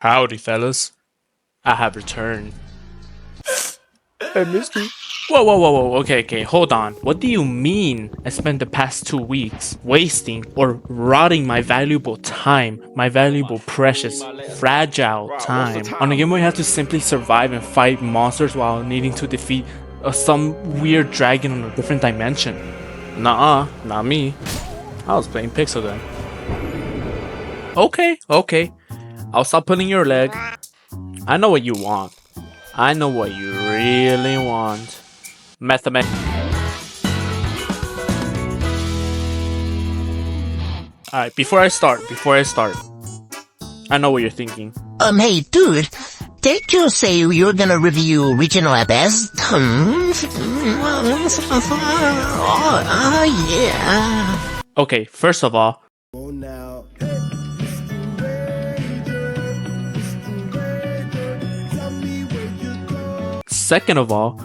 Howdy, fellas. I have returned. I missed you. Whoa. Okay, hold on. What do you mean I spent the past 2 weeks wasting or rotting my valuable time, my valuable, precious, fragile time on a game where you have to simply survive and fight monsters while needing to defeat some weird dragon in a different dimension? Nuh-uh, not me. I was playing Pixel then. Okay. I'll stop pulling your leg. I know what you want. I know what you really want. Alright, before I start, I know what you're thinking. Hey, dude, didn't you say you were gonna review regional at best? Oh, yeah. Okay, first of all, second of all,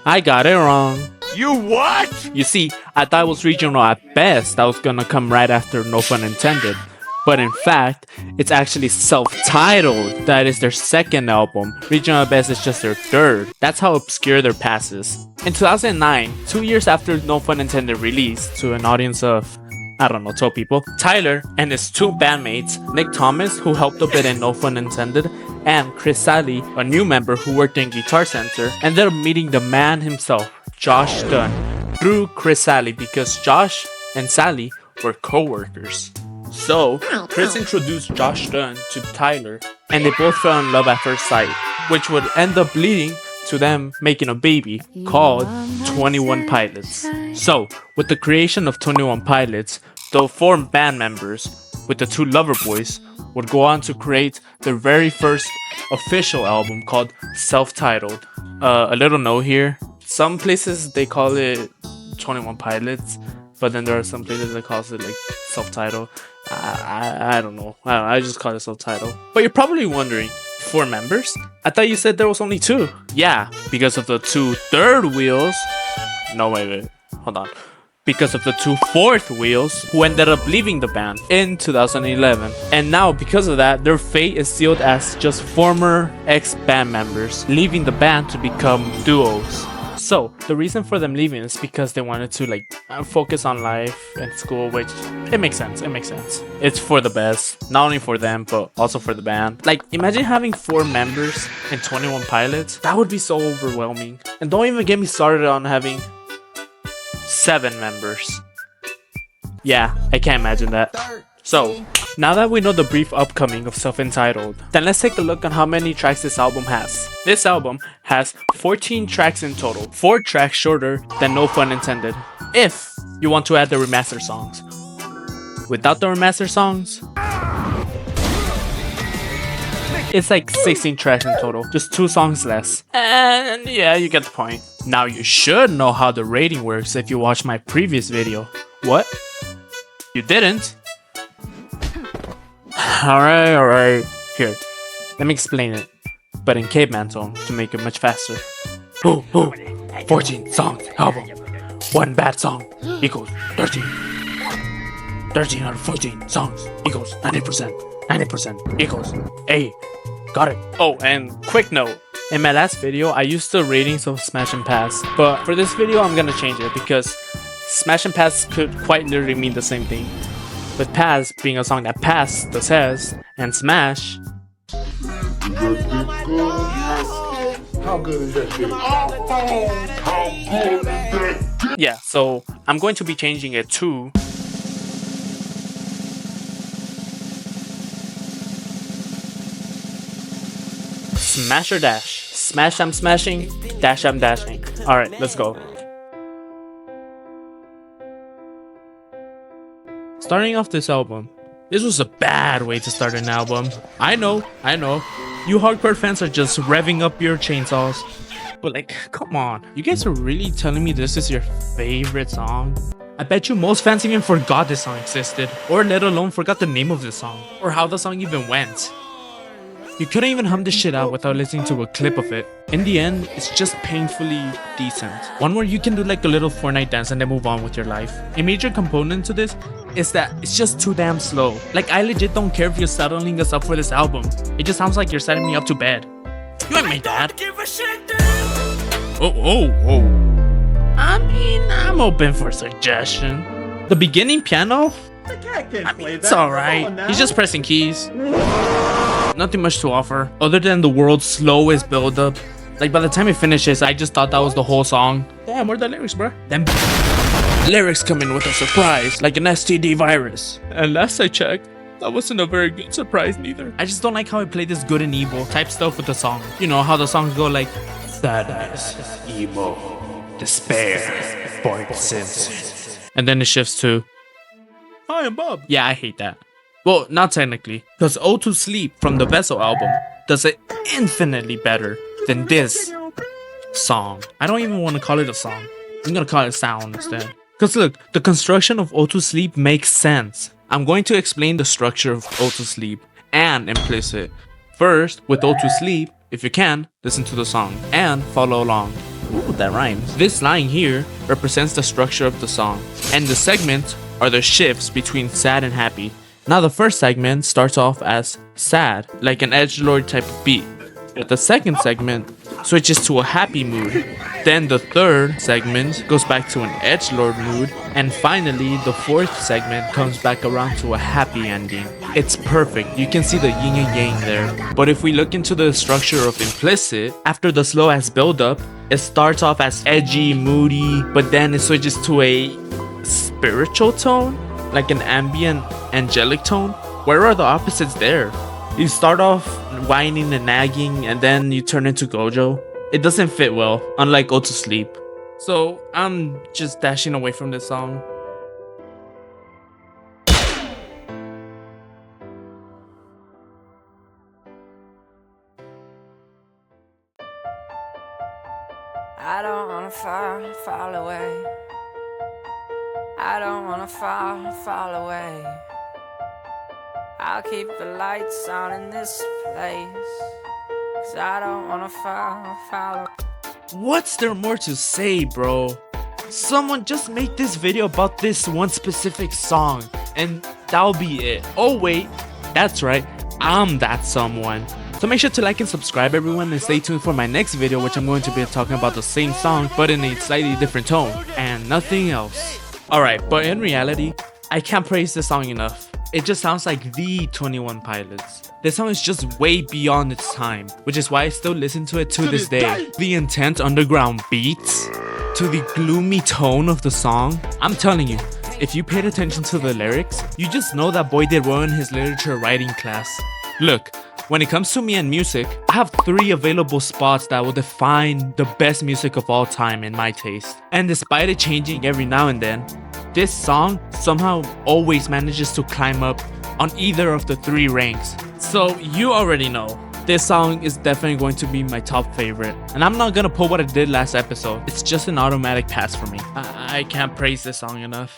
I got it wrong. You what? You see, I thought it was regional at best that was gonna come right after No Fun Intended. But in fact, it's actually self-titled. That is their second album. Regional at best is just their third. That's how obscure their past is. In 2009, 2 years after No Fun Intended released to an audience of, I don't know, 12 people, Tyler and his two bandmates, Nick Thomas, who helped a bit in No Fun Intended, and Chris Sally, a new member who worked in Guitar Center, ended up meeting the man himself, Josh Dunn, through Chris Sally because Josh and Sally were co-workers. So, Chris introduced Josh Dunn to Tyler, and they both fell in love at first sight, which would end up leading to them making a baby called 21 Pilots. So, with the creation of 21 Pilots, the four band members, with the two lover boys, would go on to create their very first official album called Self-Titled. A little note here, some places they call it 21 Pilots, but then there are some places that calls it like Self-Titled. I don't know. I just call it Self-Titled. But you're probably wondering, 4 members? I thought you said there was only 2. Yeah, because of the 2 third wheels. No, wait. Hold on. Because of the 2 fourth wheels who ended up leaving the band in 2011. And now, because of that, their fate is sealed as just former ex-band members, leaving the band to become duos. So, the reason for them leaving is because they wanted to focus on life and school, which it makes sense. It's for the best, not only for them, but also for the band. Imagine having 4 members and 21 Pilots. That would be so overwhelming. And don't even get me started on having 7 members. Yeah, I can't imagine that. So, now that we know the brief upcoming of Self-Entitled, then let's take a look on how many tracks this album has. This album has 14 tracks in total, 4 tracks shorter than No Fun Intended, if you want to add the remaster songs. Without the remaster songs, it's 16 tracks in total, just 2 songs less. And yeah, you get the point. Now you should know how the rating works if you watched my previous video. What? You didn't? Alright. Here, let me explain it, but in caveman tone to make it much faster. 14 songs album. 1 bad song equals 13. 13 out of 14 songs equals 90%. 90% equals A. Got it. Oh, and quick note. In my last video, I used the ratings of Smash and Pass, but for this video, I'm gonna change it because Smash and Pass could quite literally mean the same thing. With Pass being a song that passed the test, and Smash. How good is that shit? How good is that? Yeah, so I'm going to be changing it to Smash or Dash. Smash I'm smashing, Dash I'm dashing. Alright, let's go. Starting off this album, this was a bad way to start an album. I know. You hardcore fans are just revving up your chainsaws. But come on. You guys are really telling me this is your favorite song? I bet you most fans even forgot this song existed, or let alone forgot the name of the song, or how the song even went. You couldn't even hum this shit out without listening to a clip of it. In the end, it's just painfully decent. One where you can do a little Fortnite dance and then move on with your life. A major component to this is that it's just too damn slow. Like, I legit don't care if you're settling us up for this album. It just sounds like you're setting me up to bed. You ain't made that. Oh. I mean, I'm open for suggestion. The beginning piano? It's alright. He's just pressing keys. Nothing much to offer, other than the world's slowest build-up. Like, by the time it finishes, I just thought that was the whole song. Damn, where are the lyrics, bro? Them lyrics come in with a surprise, like an STD virus. And last I checked, that wasn't a very good surprise neither. I just don't like how it played this good and evil type stuff with the song. You know, how the songs go like, sadness, emo, despair, voices. And then it shifts to, hi, I'm Bob. Yeah, I hate that. Well, not technically, because Ode to Sleep from the Vessel album does it infinitely better than this song. I don't even want to call it a song. I'm gonna call it sound instead. Because look, the construction of Ode to Sleep makes sense. I'm going to explain the structure of Ode to Sleep and Implicit. First, with Ode to Sleep, if you can, listen to the song and follow along. Ooh, that rhymes. This line here represents the structure of the song, and the segments are the shifts between sad and happy. Now the first segment starts off as sad, like an edgelord type of beat. But the second segment switches to a happy mood. Then the third segment goes back to an edgelord mood. And finally, the fourth segment comes back around to a happy ending. It's perfect. You can see the yin and yang there. But if we look into the structure of Implicit, after the slow ass build up, it starts off as edgy, moody, but then it switches to a spiritual tone, like an ambient, angelic tone. Where are the opposites there? You start off whining and nagging, and then you turn into Gojo. It doesn't fit well, unlike Ode to Sleep. So I'm just dashing away from this song. I don't wanna fall away. I don't wanna fall away. I'll keep the lights on in this place, 'cause I don't wanna fall away. What's there more to say, bro? Someone just make this video about this one specific song, and that'll be it. Oh wait, that's right, I'm that someone. So make sure to like and subscribe, everyone, and stay tuned for my next video, which I'm going to be talking about the same song but in a slightly different tone and nothing else. Alright, but in reality, I can't praise this song enough. It just sounds like the 21 Pilots. This song is just way beyond its time, which is why I still listen to it to this day. The intense underground beats, to the gloomy tone of the song. I'm telling you, if you paid attention to the lyrics, you just know that boy did well in his literature writing class. Look, when it comes to me and music, I have 3 available spots that will define the best music of all time in my taste. And despite it changing every now and then, this song somehow always manages to climb up on either of the 3 ranks. So you already know, this song is definitely going to be my top favorite. And I'm not gonna pull what I did last episode. It's just an automatic pass for me. I can't praise this song enough.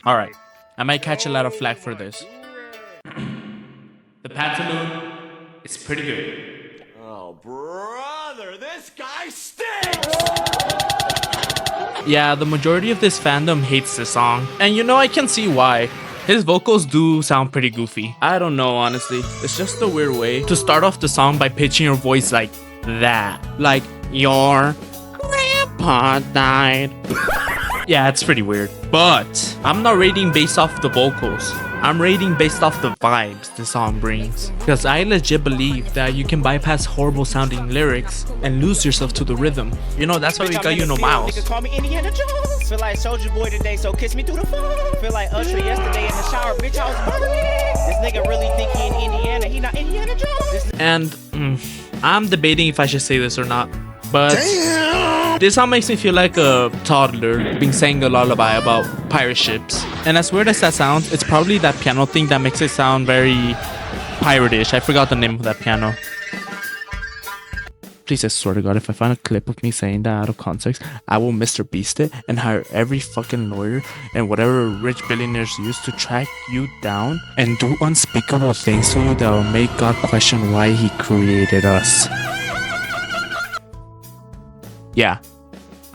Alright, I might catch a lot of flack for this. The pantaloon is pretty good. Oh, brother, this guy stinks! Yeah, the majority of this fandom hates this song. And you know, I can see why. His vocals do sound pretty goofy. I don't know, honestly. It's just a weird way to start off the song by pitching your voice like that. Like, your grandpa died. Yeah, it's pretty weird. But I'm not rating based off the vocals. I'm rating based off the vibes the song brings. Because I legit believe that you can bypass horrible sounding lyrics and lose yourself to the rhythm. You know, that's why we got you no miles. Nigga call me Indiana Jones. Feel like Soldier Boy today, so kiss me through the phone. Feel like Usher yesterday in the shower, bitch, I was bugging. This nigga really think he in Indiana, he not Indiana Jones. And I'm debating if I should say this or not. But this song makes me feel like a toddler being sang a lullaby about pirate ships. And as weird as that sounds, it's probably that piano thing that makes it sound very pirate-ish. I forgot the name of that piano. Please, I swear to God, if I find a clip of me saying that out of context, I will Mr. Beast it and hire every fucking lawyer and whatever rich billionaires use to track you down and do unspeakable things to you that will make God question why he created us. Yeah,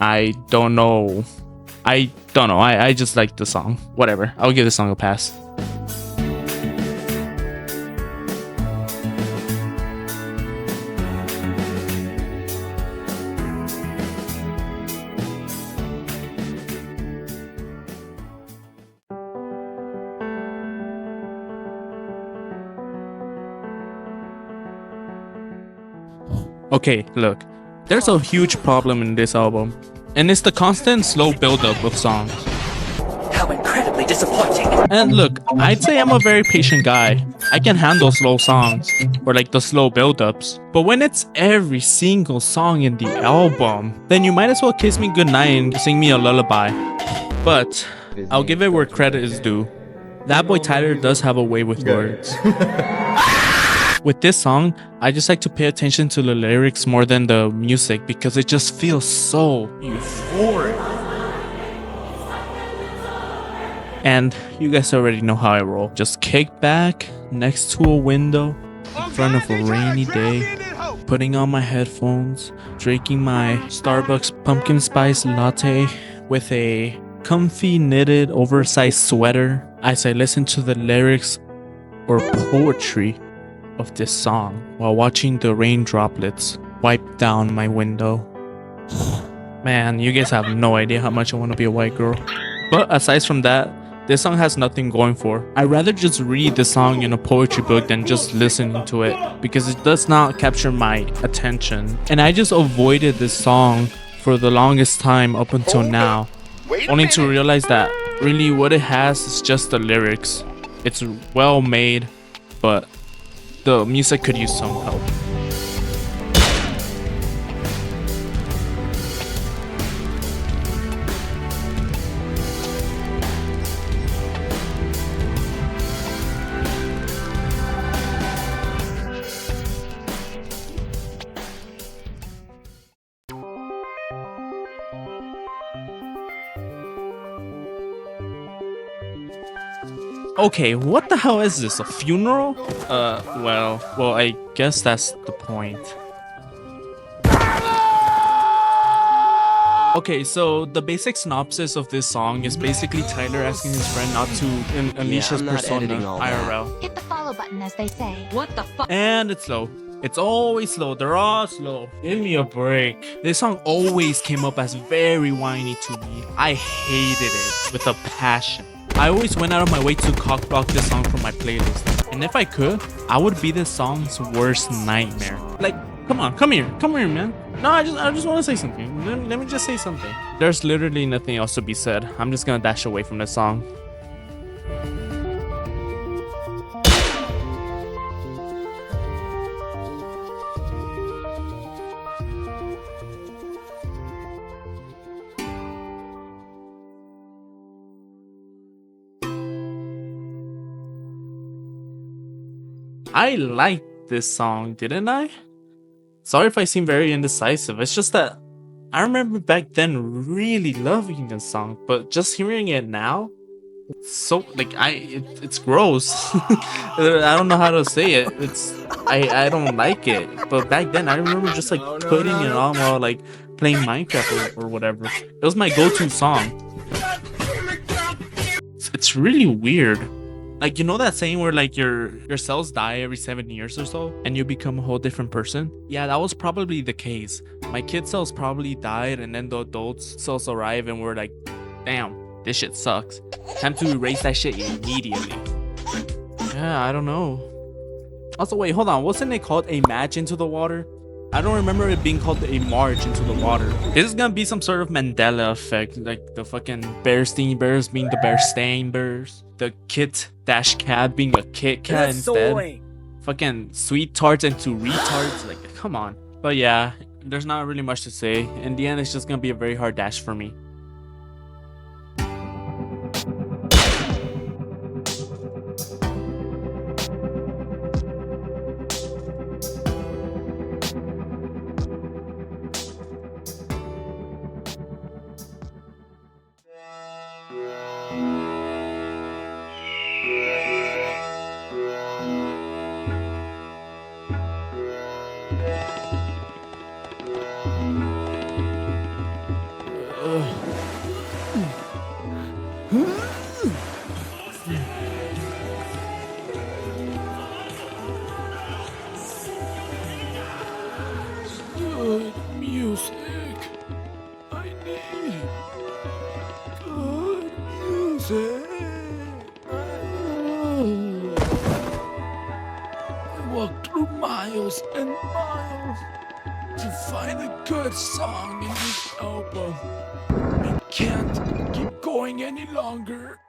I don't know. I just like the song. Whatever. I'll give the song a pass. Okay, look. There's a huge problem in this album, and it's the constant slow build-up of songs. How incredibly disappointing. And look, I'd say I'm a very patient guy. I can handle slow songs, or like the slow build-ups. But when it's every single song in the album, then you might as well kiss me goodnight and sing me a lullaby. But I'll give it where credit is due. That boy Tyler does have a way with words. With this song, I just like to pay attention to the lyrics more than the music because it just feels so euphoric. And you guys already know how I roll. Just kick back next to a window in front of a rainy day, putting on my headphones, drinking my Starbucks pumpkin spice latte with a comfy knitted oversized sweater as I listen to the lyrics or poetry of this song while watching the rain droplets wipe down my window. Man, you guys have no idea how much I want to be a white girl. But aside from that, this song has nothing going for. I'd rather just read the song in a poetry book than just listening to it because it does not capture my attention. And I just avoided this song for the longest time up until now, only to realize that really what it has is just the lyrics. It's well made, but the music could use some help. Okay, what the hell is this? A funeral? Well, I guess that's the point. Okay, so the basic synopsis of this song is basically Tyler asking his friend not to unleash his persona IRL. Hit the follow button, as they say. What the fuck? And it's slow. It's always slow. They're all slow. Give me a break. This song always came up as very whiny to me. I hated it with a passion. I always went out of my way to cockblock this song from my playlist. And if I could, I would be this song's worst nightmare. Like, come on, come here, man. No, I just want to say something. Let me just say something. There's literally nothing else to be said. I'm just gonna dash away from this song. I liked this song, didn't I? Sorry if I seem very indecisive. It's just that I remember back then really loving this song, but just hearing it now, so like it's gross. I don't know how to say it. I don't like it. But back then I remember just like putting it on while like playing Minecraft or whatever. It was my go-to song. It's really weird. Like, you know that saying where like your cells die every 7 years or so and you become a whole different person? Yeah, that was probably the case. My kid cells probably died and then the adult cells arrive and we're like, damn, this shit sucks. Time to erase that shit immediately. Yeah, I don't know. Also, wait, hold on. Wasn't it called A Match Into the Water? I don't remember it being called A March Into the Water. This is gonna be some sort of Mandela effect, like the fucking Bearstein Bears being the Bearstein Bears, the Kit dash Cat being a Kit Cat instead. Fucking sweet tarts into retards, like come on. But yeah, there's not really much to say. In the end, it's just gonna be a very hard dash for me. walked through miles and miles to find a good song in this album. I can't keep going any longer.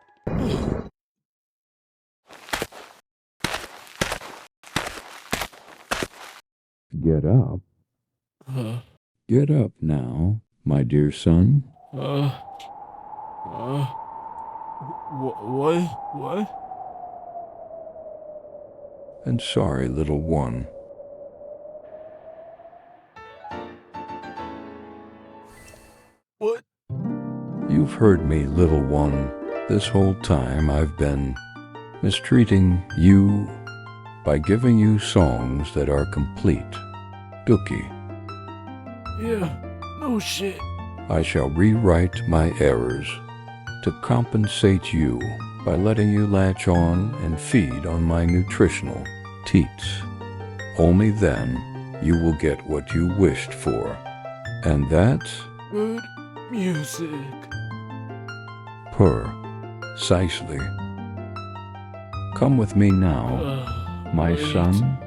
Get up. Get up now, my dear son. What? And sorry, little one. What? You've heard me, little one. This whole time I've been mistreating you by giving you songs that are complete. Dookie. Yeah, no shit. I shall rewrite my errors to compensate you by letting you latch on and feed on my nutritional teats. Only then you will get what you wished for. And that's Good music. precisely. Come with me now, my son.